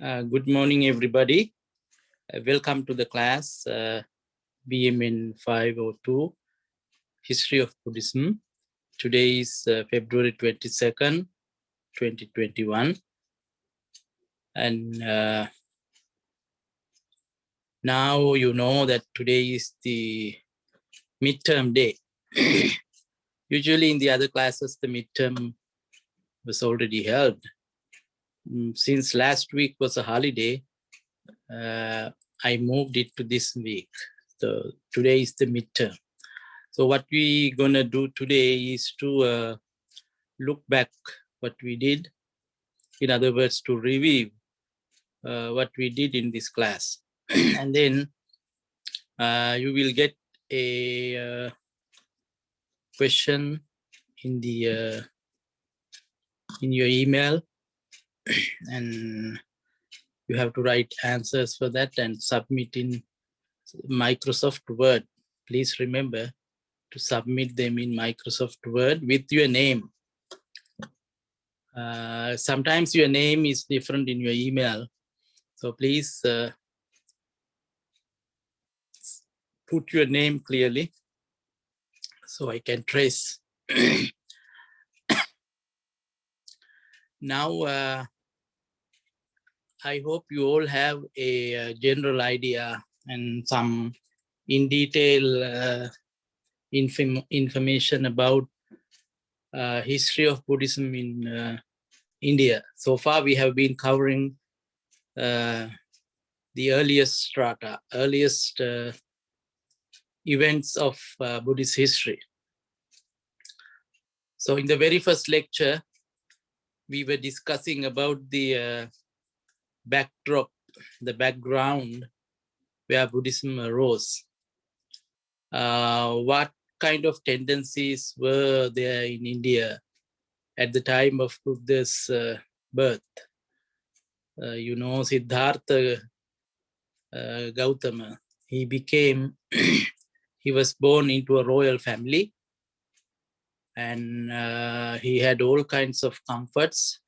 Good morning, everybody. Welcome to the class BMN 502, History of Buddhism. Today is February 22nd, 2021. And now you know that today is the midterm day. Usually in the other classes, the midterm was already held. Since last week was a holiday, I moved it to this week. So today is the midterm. So what we're gonna do today is to look back what we did. In other words, to review what we did in this class. And then you will get a question in the in your email, and you have to write answers for that and submit in Microsoft Word. Please remember to submit them in Microsoft Word with your name. Sometimes your name is different in your email. So please put your name clearly so I can trace. Now, I hope you all have a general idea and some in detail information about history of Buddhism in India. So far, we have been covering the earliest strata, earliest events of Buddhist history. So in the very first lecture, we were discussing about the backdrop, the background where Buddhism arose. What kind of tendencies were there in India at the time of Buddha's birth? You know, Siddhartha Gautama, he became, he was born into a royal family, and he had all kinds of comforts,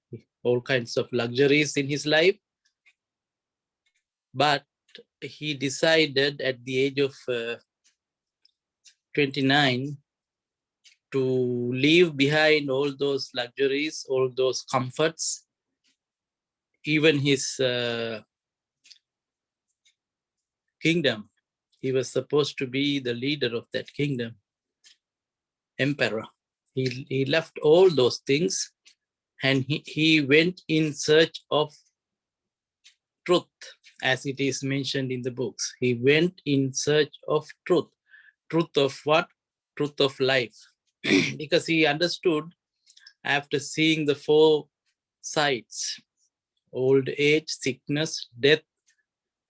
all kinds of luxuries in his life. But he decided at the age of 29 to leave behind all those luxuries, all those comforts, even his kingdom. He was supposed to be the leader of that kingdom, emperor. He left all those things and he went in search of truth, as it is mentioned in the books. He went in search of truth. Truth of what? Truth of life. Because he understood, after seeing the four sides, old age, sickness, death,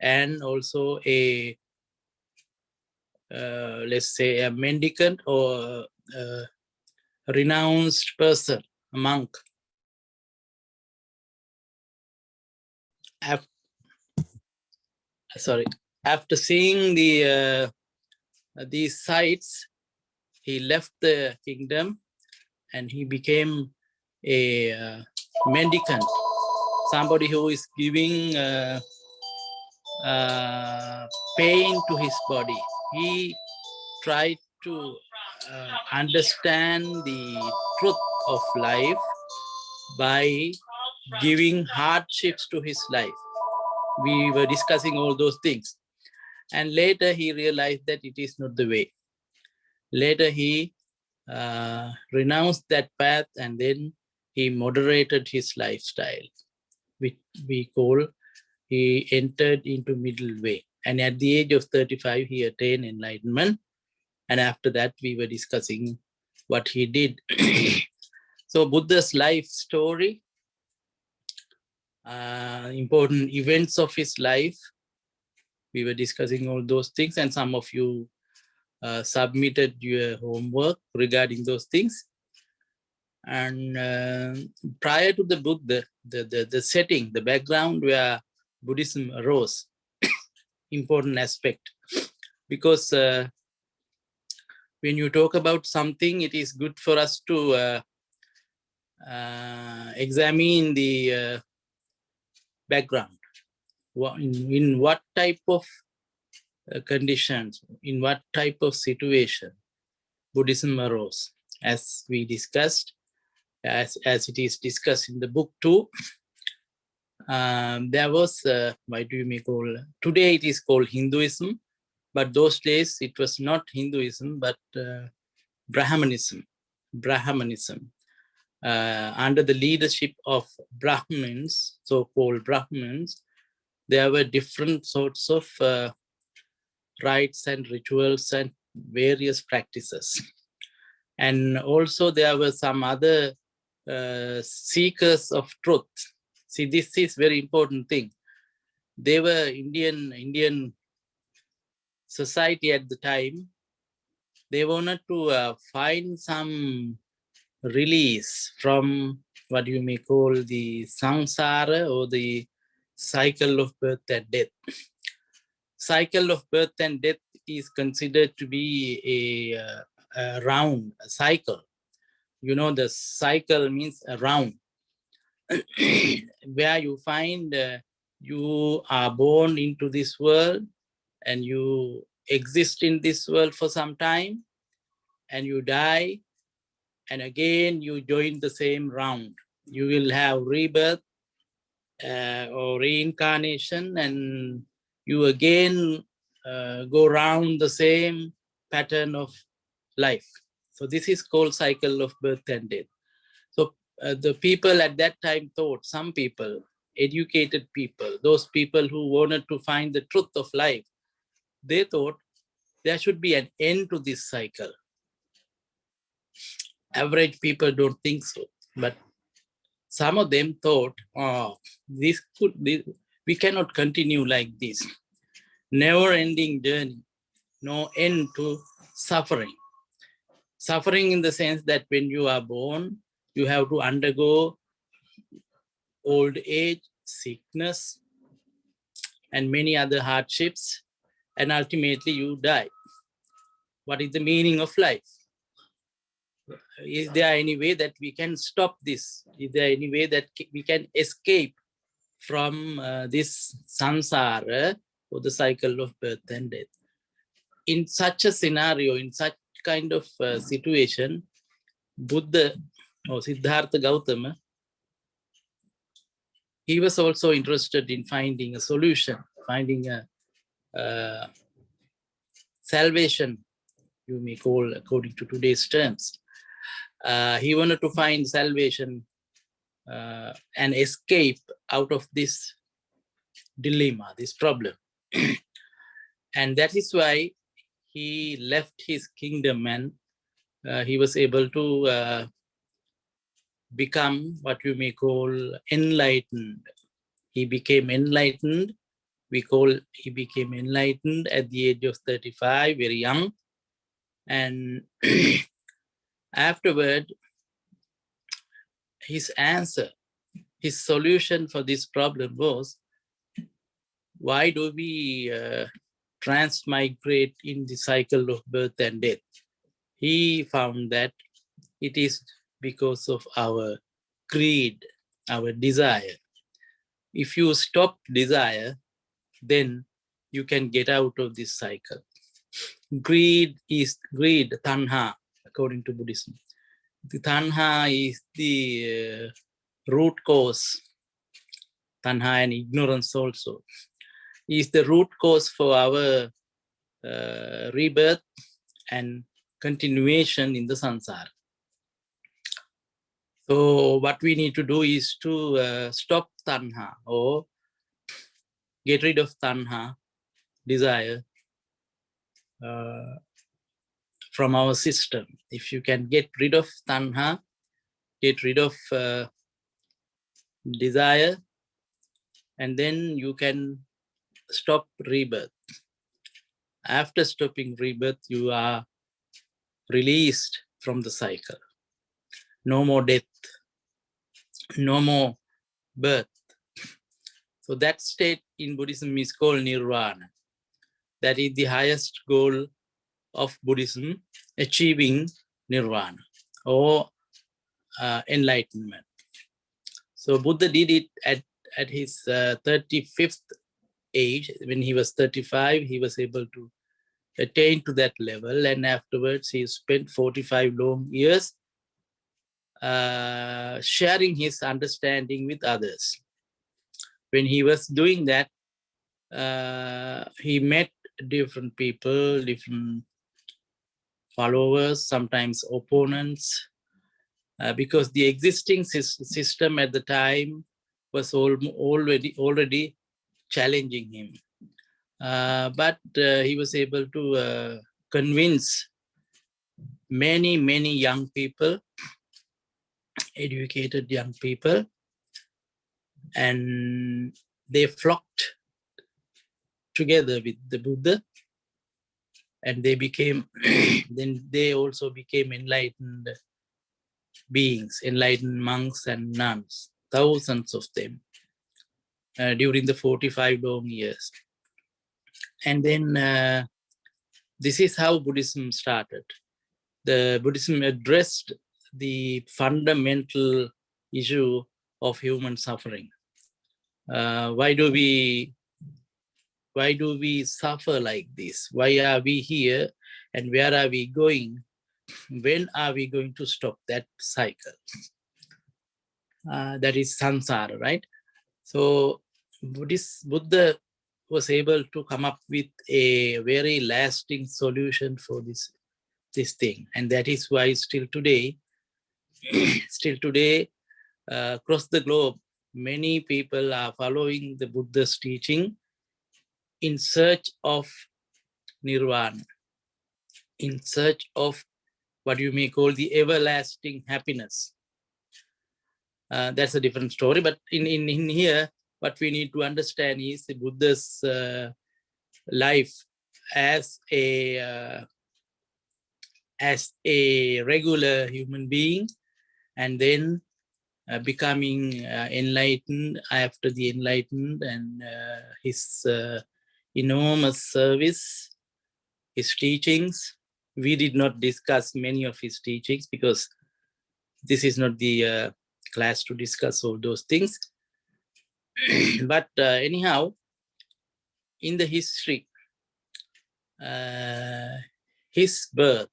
and also a, let's say, a mendicant or a renounced person, a monk. After seeing these sites, he left the kingdom and he became a mendicant, somebody who is giving pain to his body. He tried to understand the truth of life by giving hardships to his life. We were discussing all those things. And later he realized that it is not the way. Later he renounced that path, and then he moderated his lifestyle, which we call, he entered into middle way. And at the age of 35, he attained enlightenment. And after that, we were discussing what he did. So Buddha's life story, important events of his life, we were discussing all those things, and some of you submitted your homework regarding those things. And prior to the Buddha, the setting, the background where Buddhism arose, important aspect. Because when you talk about something, it is good for us to examine the background. in what type of conditions, in what type of situation Buddhism arose. As we discussed, as it is discussed in the book too, there was, what do you may call, today it is called Hinduism, but those days it was not Hinduism, but Brahmanism. Under the leadership of Brahmins, so-called Brahmins, there were different sorts of rites and rituals and various practices. And also there were some other seekers of truth. See, this is very important thing. They were Indian society at the time. They wanted to find some release from what you may call the samsara, or the cycle of birth and death. Cycle of birth and death is considered to be a round, a cycle. You know, the cycle means a round, where you find you are born into this world and you exist in this world for some time, and you die, and again you join the same round. You will have rebirth or reincarnation, and you again go round the same pattern of life. So this is called cycle of birth and death. So the people at that time thought, some people, educated people, those people who wanted to find the truth of life, they thought there should be an end to this cycle. Average people don't think so, but some of them thought, oh, we cannot continue like this. Never-ending journey, no end to suffering. Suffering in the sense that when you are born, you have to undergo old age, sickness, and many other hardships, and ultimately you die. What is the meaning of life? Is there any way that we can stop this? Is there any way that we can escape from this samsara, or the cycle of birth and death? In such a scenario, in such kind of situation, Buddha or Siddhartha Gautama, he was also interested in finding a solution, finding a salvation, you may call according to today's terms. He wanted to find salvation and escape out of this dilemma, this problem. And that is why he left his kingdom, and he was able to become what you may call enlightened. He became enlightened. He became enlightened at the age of 35, very young. And afterward, his answer, his solution for this problem was, why do we transmigrate in the cycle of birth and death? He found that it is because of our greed, our desire. If you stop desire, then you can get out of this cycle. Greed, tanha, according to Buddhism. The tanha is the root cause. Tanha and ignorance also is the root cause for our rebirth and continuation in the samsara. So what we need to do is to stop tanha, or get rid of tanha, desire, from our system. If you can get rid of tanha, get rid of desire, and then you can stop rebirth. After stopping rebirth, you are released from the cycle. No more death, no more birth. So that state in Buddhism is called nirvana. That is the highest goal of Buddhism, achieving nirvana or enlightenment. So Buddha did it at his 35th age. When he was 35, he was able to attain to that level. And afterwards, he spent 45 long years sharing his understanding with others. When he was doing that, he met different people, different followers, sometimes opponents, because the existing system at the time was already challenging him. But he was able to convince many young people, educated young people, and they flocked together with the Buddha, and they became, then they also became enlightened beings, enlightened monks and nuns, thousands of them during the 45 long years. And then this is how Buddhism started. The Buddhism addressed the fundamental issue of human suffering. Why do we suffer like this? Why are we here? And where are we going? When are we going to stop that cycle? That is samsara, right? So Buddha was able to come up with a very lasting solution for this thing. And that is why still today, across the globe, many people are following the Buddha's teaching in search of nirvana, in search of what you may call the everlasting happiness. That's a different story, but in here, what we need to understand is the Buddha's life as a regular human being, and then becoming enlightened after the enlightened, and his enormous service, his teachings. We did not discuss many of his teachings because this is not the class to discuss all those things. But anyhow, in the history, his birth,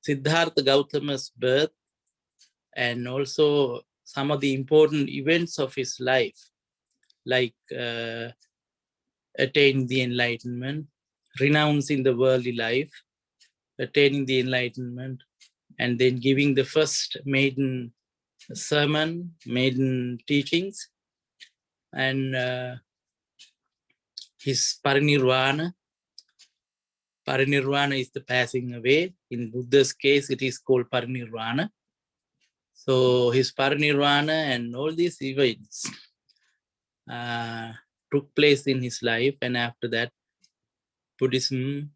Siddhartha Gautama's birth, and also some of the important events of his life, like attaining the enlightenment, renouncing the worldly life, attaining the enlightenment, and then giving the first maiden sermon, maiden teachings, and his parinirvana. Parinirvana is the passing away. In Buddha's case, it is called parinirvana. So his parinirvana and all these events took place in his life, and after that, Buddhism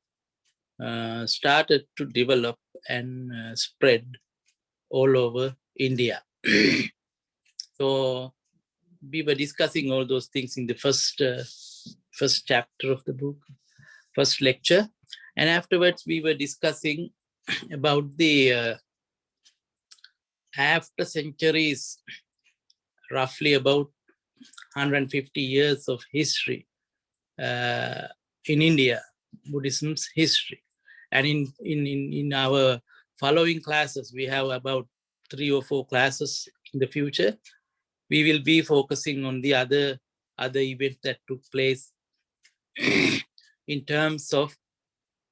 started to develop and spread all over India. So we were discussing all those things in the first chapter of the book, first lecture, and afterwards we were discussing about the after centuries, roughly about 150 years of history in India, Buddhism's history. And in our following classes, we have about 3 or 4 classes in the future. We will be focusing on the other events that took place in terms of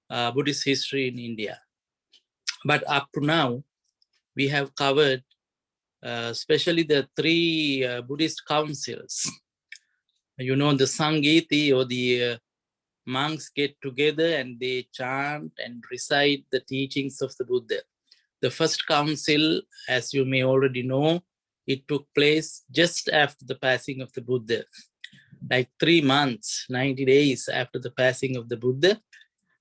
Buddhist history in India. But up to now, we have covered especially the 3 Buddhist councils. You know, the Sangiti, or the monks get together and they chant and recite the teachings of the Buddha. The first council, as you may already know, it took place just after the passing of the Buddha. Like 3 months, 90 days after the passing of the Buddha,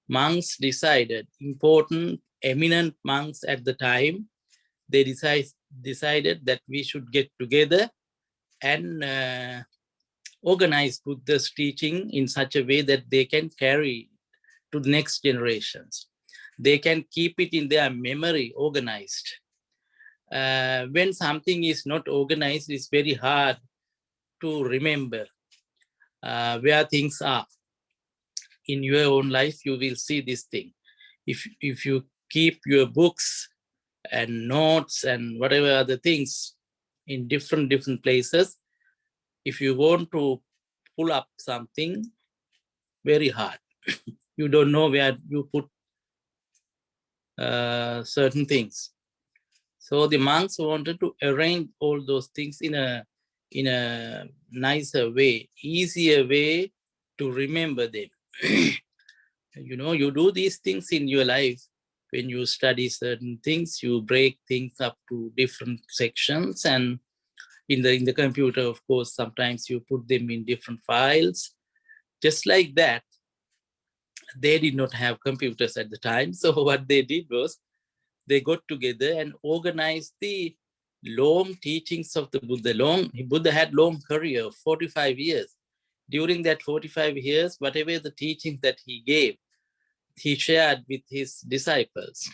monks decided, important, eminent monks at the time, they decided that we should get together and organize Buddha's teaching in such a way that they can carry to the next generations. They can keep it in their memory organized. When something is not organized, it's very hard to remember. where things are. In your own life, you will see this thing. If you keep your books and notes and whatever other things in different places, if you want to pull up something, very hard. You don't know where you put certain things. So the monks wanted to arrange all those things in a nicer way, easier way to remember them. You know, you do these things in your life. When you study certain things, you break things up to different sections, and in the computer, of course, sometimes you put them in different files. Just like that, they did not have computers at the time. So what they did was they got together and organized the long teachings of the Buddha. Buddha had long career, 45 years. During that 45 years, whatever the teachings that he gave, he shared with his disciples.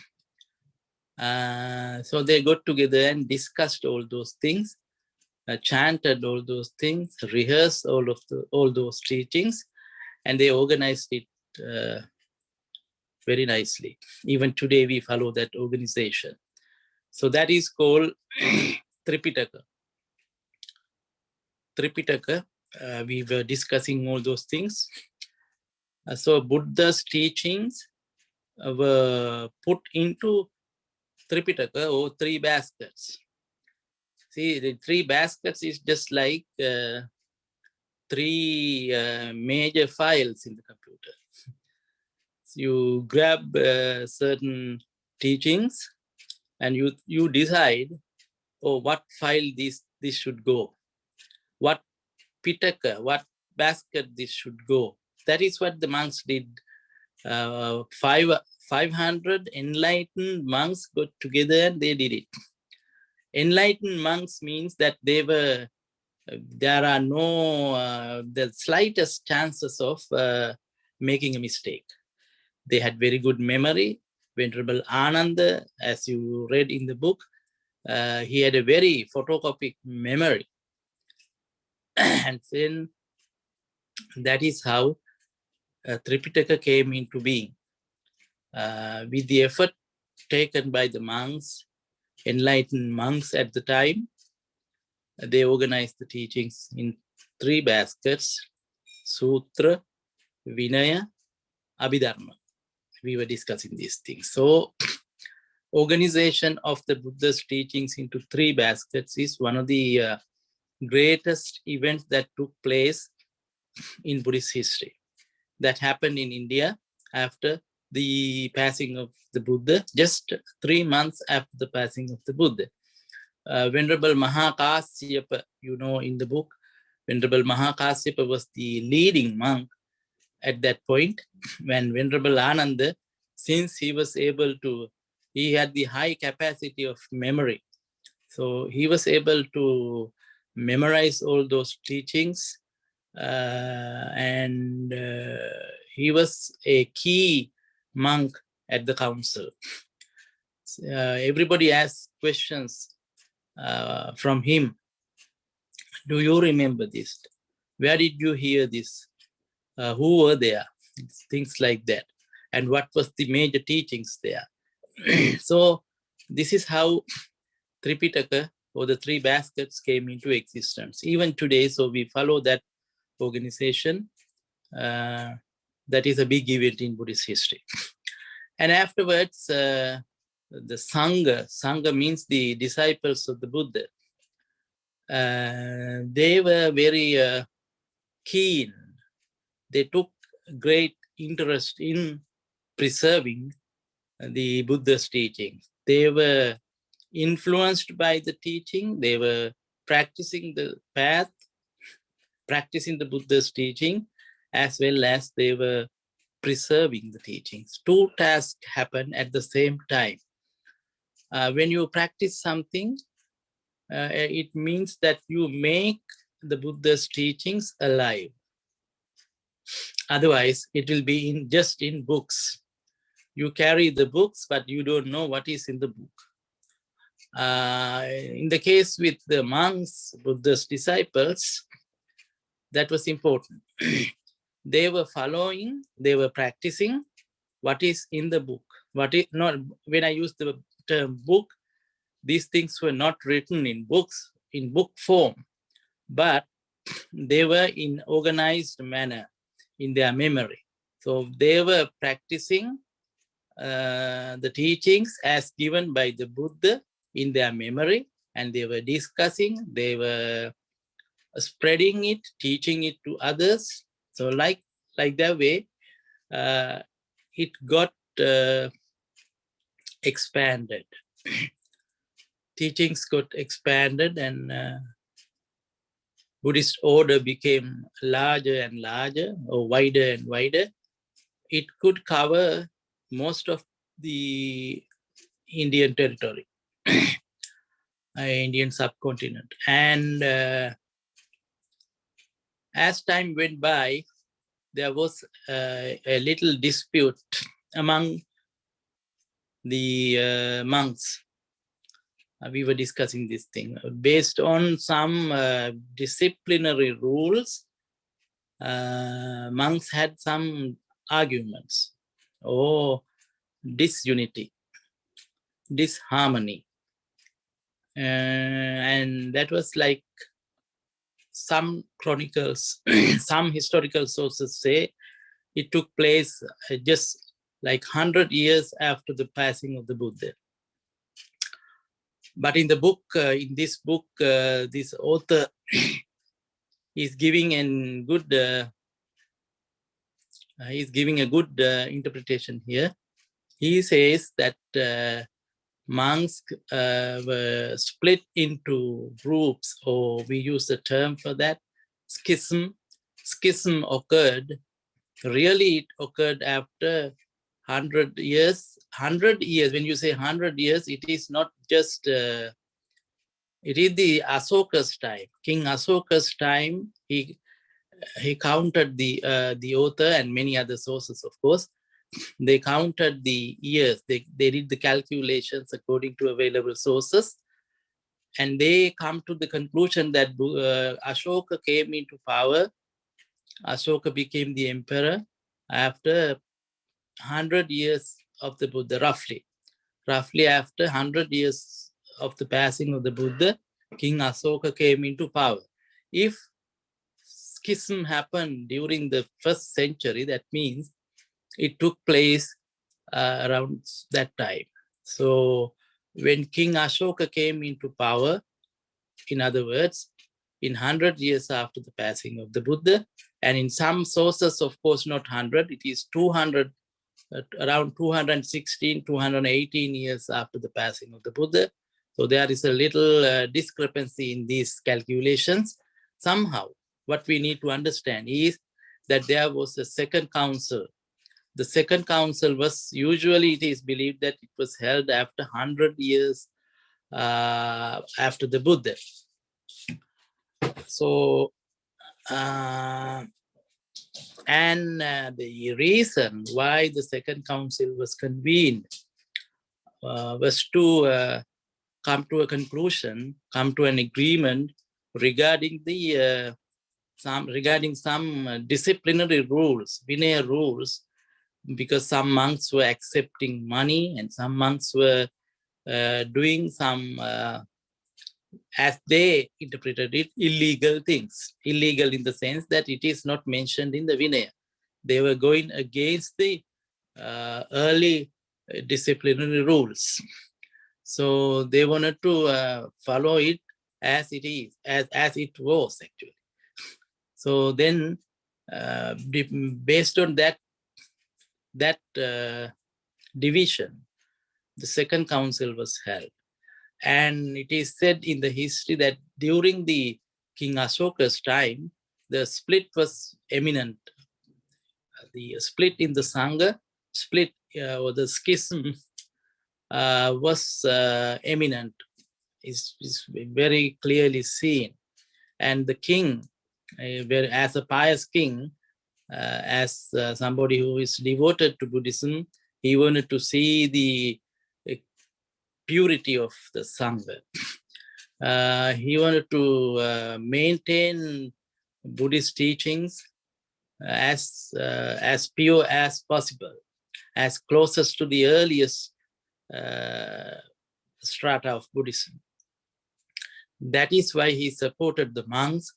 So they got together and discussed all those things, chanted all those things, rehearsed all those teachings, and they organized it very nicely. Even today, we follow that organization. So that is called Tripitaka. Tripitaka, we were discussing all those things. So Buddha's teachings were put into Tripitaka, or three baskets. See, the three baskets is just like three major files in the computer. So you grab certain teachings and you decide, what file this should go, what pitaka, what basket this should go. That is what the monks did. 500 enlightened monks got together and they did it. Enlightened monks means that there are no the slightest chances of making a mistake. They had very good memory. Venerable Ananda, as you read in the book, he had a very photocopic memory. And then that is how Tripitaka came into being. With the effort taken by the monks, enlightened monks at the time, they organized the teachings in three baskets: Sutra, Vinaya, Abhidharma. We were discussing these things. So organization of the Buddha's teachings into three baskets is one of the greatest events that took place in Buddhist history. That happened in India after the passing of the Buddha, just 3 months after the passing of the Buddha. Venerable Mahakasyapa, you know, in the book, Venerable Mahakasyapa was the leading monk at that point. When Venerable Ananda, since he was able to, he had the high capacity of memory. So he was able to memorize all those teachings, and he was a key monk at the council. Everybody asked questions from him. Do you remember this? Where did you hear this? Who were there? Things like that. And what was the major teachings there? So this is how Tripitaka, or the three baskets, came into existence. Even today, so we follow that organization. That is a big event in Buddhist history. And afterwards, the Sangha means the disciples of the Buddha. They were very keen. They took great interest in preserving the Buddha's teaching. They were influenced by the teaching. They were practicing the path, practicing the Buddha's teaching, as well as they were preserving the teachings. Two tasks happen at the same time. When you practice something, it means that you make the Buddha's teachings alive. Otherwise, it will be just in books. You carry the books, but you don't know what is in the book. In the case with the monks, Buddha's disciples, That was important. They were following, they were practicing what is in the book. What is not, when I use the term book, these things were not written in books, in book form, but they were in organized manner in their memory. So they were practicing the teachings as given by the Buddha in their memory, and they were discussing, they were spreading it, teaching it to others. So like that way, it got expanded. Teachings got expanded, and Buddhist order became larger and larger, or wider and wider. It could cover most of the Indian territory, Indian subcontinent. And as time went by, there was a little dispute among the monks. We were discussing this thing based on some disciplinary rules. Monks had some arguments or disunity, disharmony, and that was like some chronicles, some historical sources say it took place just like 100 years after the passing of the Buddha. But in the book, in this book, this author is giving a good interpretation here. He says that monks were split into groups, or we use the term for that, schism. Schism occurred. Really, it occurred after 100 years. 100 years, when you say 100 years, it is not just, it is the Asoka's time. King Asoka's time, he counted the author and many other sources, of course. They counted the years. They did the calculations according to available sources. And they come to the conclusion that Ashoka came into power. Ashoka became the emperor after 100 years of the Buddha, roughly. Roughly after 100 years of the passing of the Buddha, King Asoka came into power. If schism happened during the 1st century, that means it took place around that time. So when King Ashoka came into power, in other words, in 100 years after the passing of the Buddha, and in some sources, of course, not 100, it is 200, around 216, 218 years after the passing of the Buddha. So there is a little discrepancy in these calculations. Somehow, what we need to understand is that there was a second council. The second council was, usually it is believed that it was held after 100 years after the Buddha. So, the reason why the second council was convened was to come to a conclusion, come to an agreement regarding the some disciplinary rules, Vinaya rules, because some monks were accepting money and some monks were doing some, as they interpreted it, illegal things. Illegal in the sense that it is not mentioned in the Vinaya. They were going against the early disciplinary rules. So they wanted to follow it as it is, as it was actually. So then, based on that division, the second council was held. And it is said in the history that during the King Ashoka's time, the split was eminent. The split in the Sangha, or the schism was eminent, is very clearly seen. And the king, as a pious king, as somebody who is devoted to Buddhism, he wanted to see the purity of the Sangha. He wanted to maintain Buddhist teachings as pure as possible, as closest to the earliest strata of Buddhism. That is why he supported the monks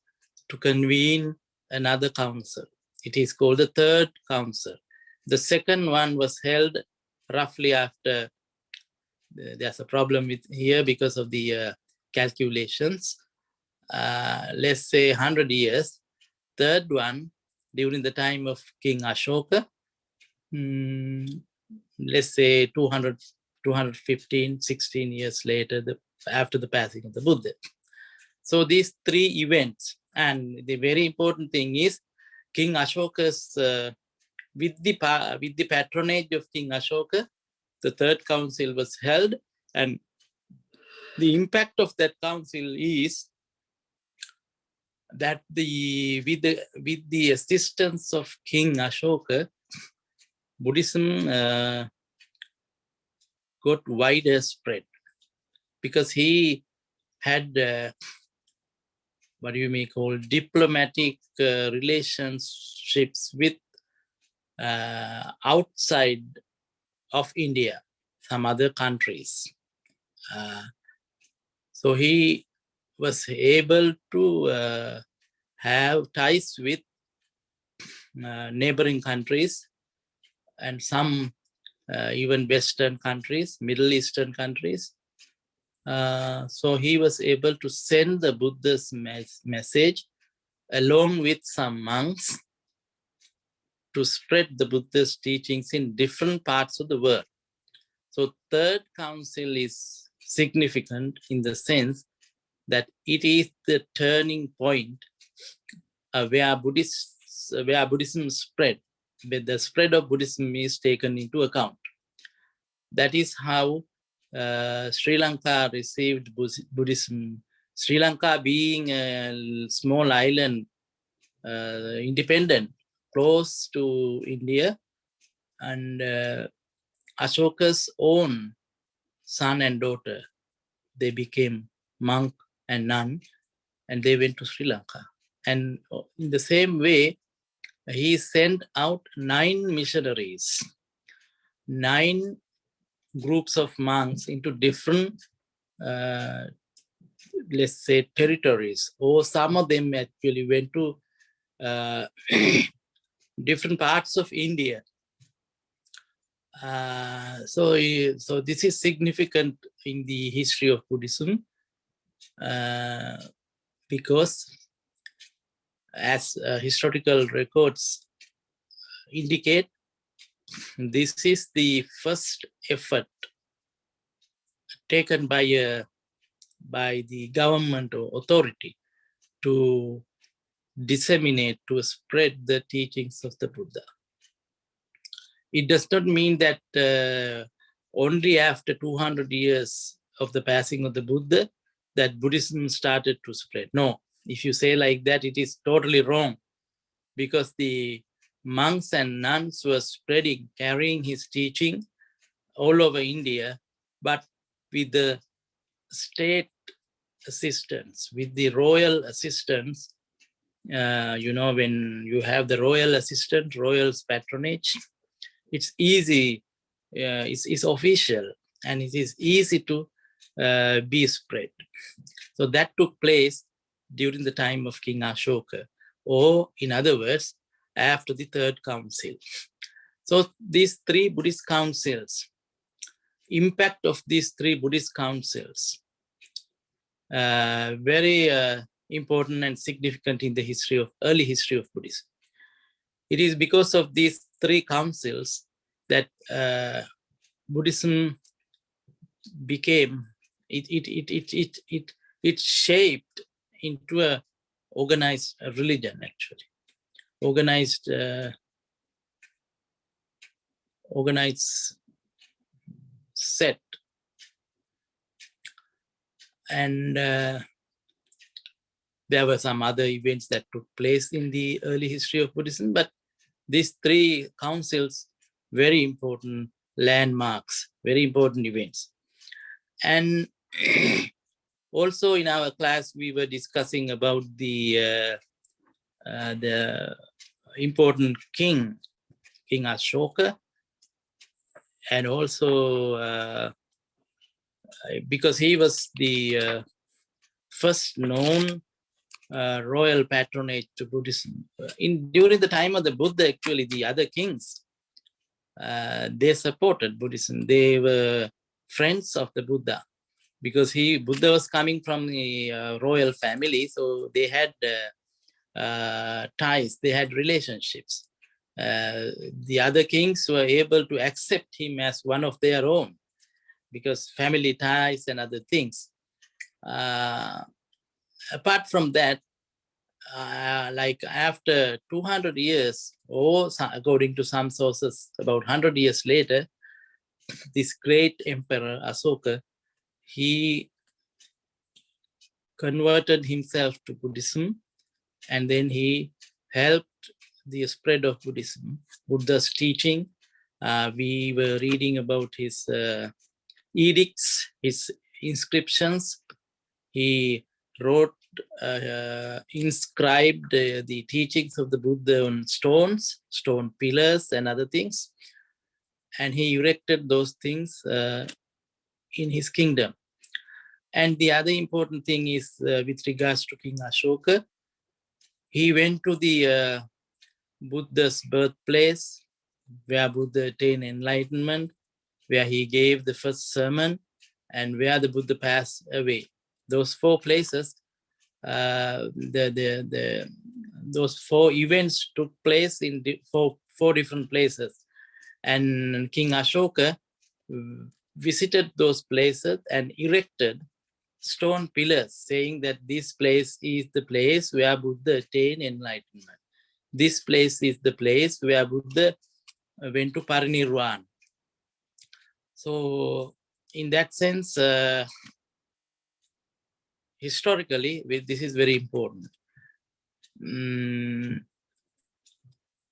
to convene another council. It is called the Third Council. The second one was held roughly after, there's a problem with here because of the calculations, let's say 100 years. Third one, during the time of King Ashoka, let's say 200, 215, 16 years later, after the passing of the Buddha. So these three events, and the very important thing is King Ashoka's, with the patronage of King Ashoka, the Third Council was held, and the impact of that council is that with the assistance of King Ashoka, Buddhism got wider spread, because he had what you may call diplomatic relationships with outside of India, some other countries. So he was able to have ties with neighboring countries and some even Western countries, Middle Eastern countries. So he was able to send the Buddha's message along with some monks to spread the Buddha's teachings in different parts of the world. So Third Council is significant in the sense that it is the turning point where Buddhism spread, where the spread of Buddhism is taken into account. That is how Sri Lanka received Buddhism. Sri Lanka being a small island, independent, close to India, and Ashoka's own son and daughter, they became monk and nun, and they went to Sri Lanka. And in the same way, he sent out 9 missionaries, 9 groups of monks into different, let's say, territories, or some of them actually went to different parts of India. So this is significant in the history of Buddhism, because as historical records indicate, this is the first effort taken by the government or authority to disseminate, to spread the teachings of the Buddha. It does not mean that only after 200 years of the passing of the Buddha that Buddhism started to spread. No, if you say like that, it is totally wrong, because the monks and nuns were spreading, carrying his teaching all over India, but with the state assistance, with the royal assistance. When you have the royal assistant, royal's patronage, it's easy, it's official, and it is easy to be spread. So that took place during the time of King Ashoka, or in other words, after the Third Council. So these 3 Buddhist councils, impact of these 3 Buddhist councils, very important and significant in the early history of Buddhism. It is because of these 3 councils that Buddhism became, it shaped into a organized religion, actually. Organized set. And there were some other events that took place in the early history of Buddhism, but these 3 councils, very important landmarks, very important events. And also in our class, we were discussing about the the important king, King Ashoka, and also because he was the first known royal patronage to Buddhism. During the time of the Buddha, actually, the other kings, they supported Buddhism. They were friends of the Buddha because Buddha was coming from the royal family, so they had ties, they had relationships. The other kings were able to accept him as one of their own because family ties and other things. Apart from that, like after 200 years, or according to some sources, about 100 years later, this great emperor Asoka, he converted himself to Buddhism, and then he helped the spread of Buddhism, Buddha's teaching. We were reading about his edicts, his inscriptions. He wrote, inscribed the teachings of the Buddha on stone pillars and other things. And he erected those things in his kingdom. And the other important thing is with regards to King Ashoka, he went to the Buddha's birthplace, where Buddha attained enlightenment, where he gave the first sermon, and where the Buddha passed away. Those four places, those four events took place in four different places. And King Ashoka visited those places and erected stone pillars, saying that this place is the place where Buddha attained enlightenment. This place is the place where Buddha went to Parinirvana. So in that sense, historically, this is very important.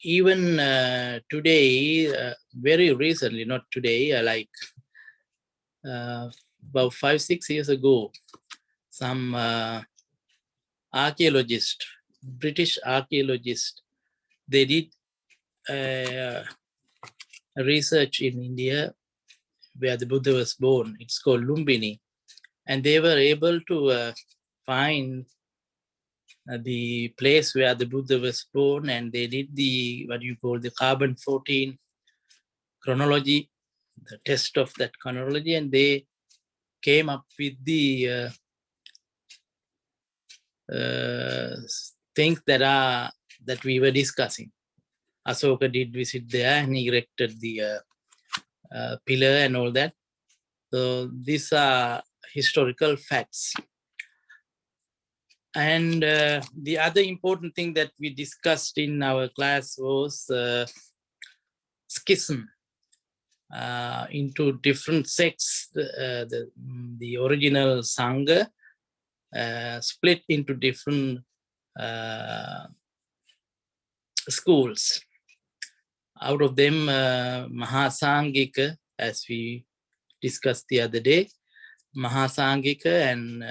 Even today, very recently, not today, like about 5-6 years ago, some archaeologists, British archaeologists, they did research in India where the Buddha was born. It's called Lumbini. And they were able to find the place where the Buddha was born, and they did the, what you call, the carbon-14 chronology, the test of that chronology, and they came up with the things that we were discussing. Asoka did visit there and he erected the pillar and all that. So these are historical facts. And the other important thing that we discussed in our class was schism into different sects. The original Sangha split into different schools. Out of them, Mahasangika, as we discussed the other day, Mahasangika and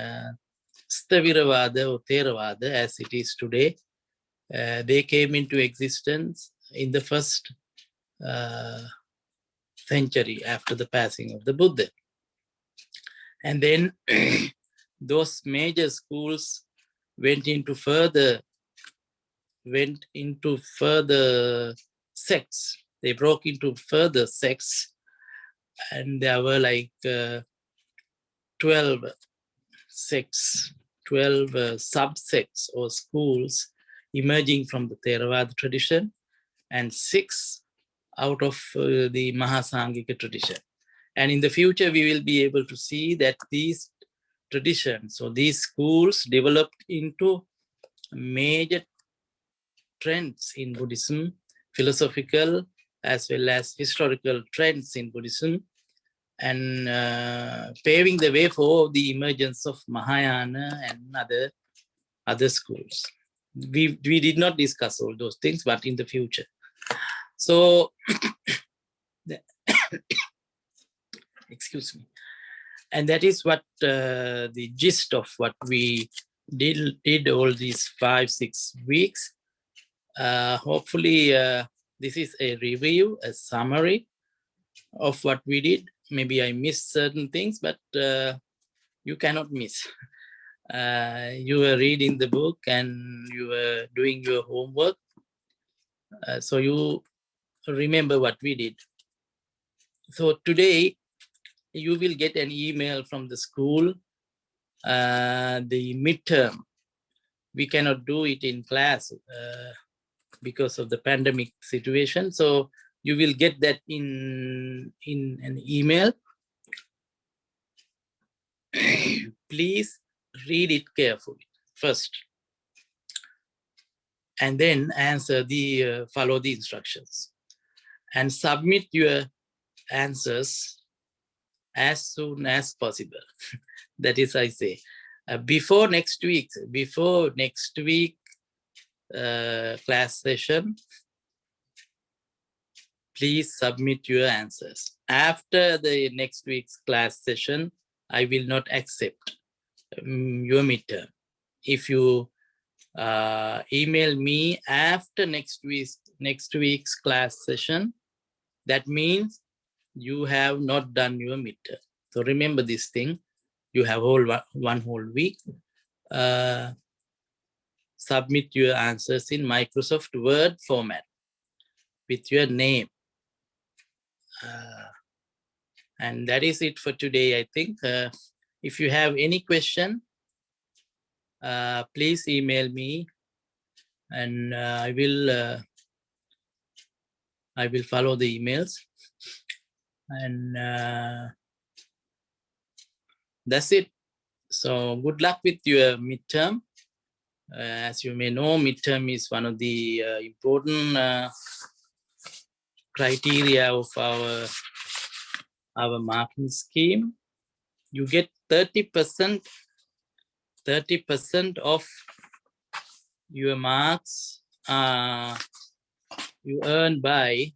Staviravada or Theravada, as it is today, they came into existence in the first century after the passing of the Buddha. And then those major schools went into further sects. They broke into further sects, and there were like 12 sects, 12 subsects or schools emerging from the Theravada tradition, and 6 out of the Mahasangika tradition. And in the future, we will be able to see that these traditions or these schools developed into major trends in Buddhism, philosophical as well as historical trends in Buddhism, and paving the way for the emergence of Mahayana and other schools. We did not discuss all those things, but in the future. So, excuse me. And that is what the gist of what we did all these 5-6 weeks. Hopefully, this is a review, a summary of what we did. Maybe I missed certain things, but you cannot miss. You were reading the book and you were doing your homework. So you remember what we did. So today you will get an email from the school, the midterm. We cannot do it in class because of the pandemic situation. So you will get that in an email. Please read it carefully first, and then answer the follow the instructions, and submit your answers as soon as possible. That is, I say, before next week class session, please submit your answers. After the next week's class session, I will not accept your midterm. If you email me after next week's class session, that means you have not done your midterm. So remember this thing. You have one whole week. Submit your answers in Microsoft Word format with your name. And that is it for today, I think. If you have any question, please email me, and I will follow the emails. And that's it. So good luck with your midterm. As you may know, midterm is one of the important criteria of our marking scheme. You get 30% of your marks you earn by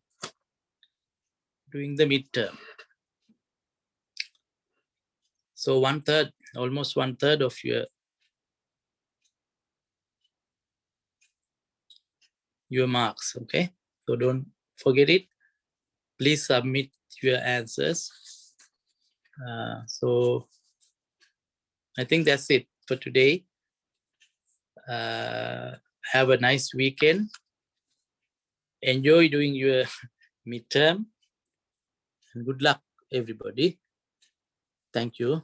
doing the midterm. So almost one third of your marks. Okay, so don't forget it. Please submit your answers. So I think that's it for today. Have a nice weekend. Enjoy doing your midterm, and good luck, everybody. Thank you.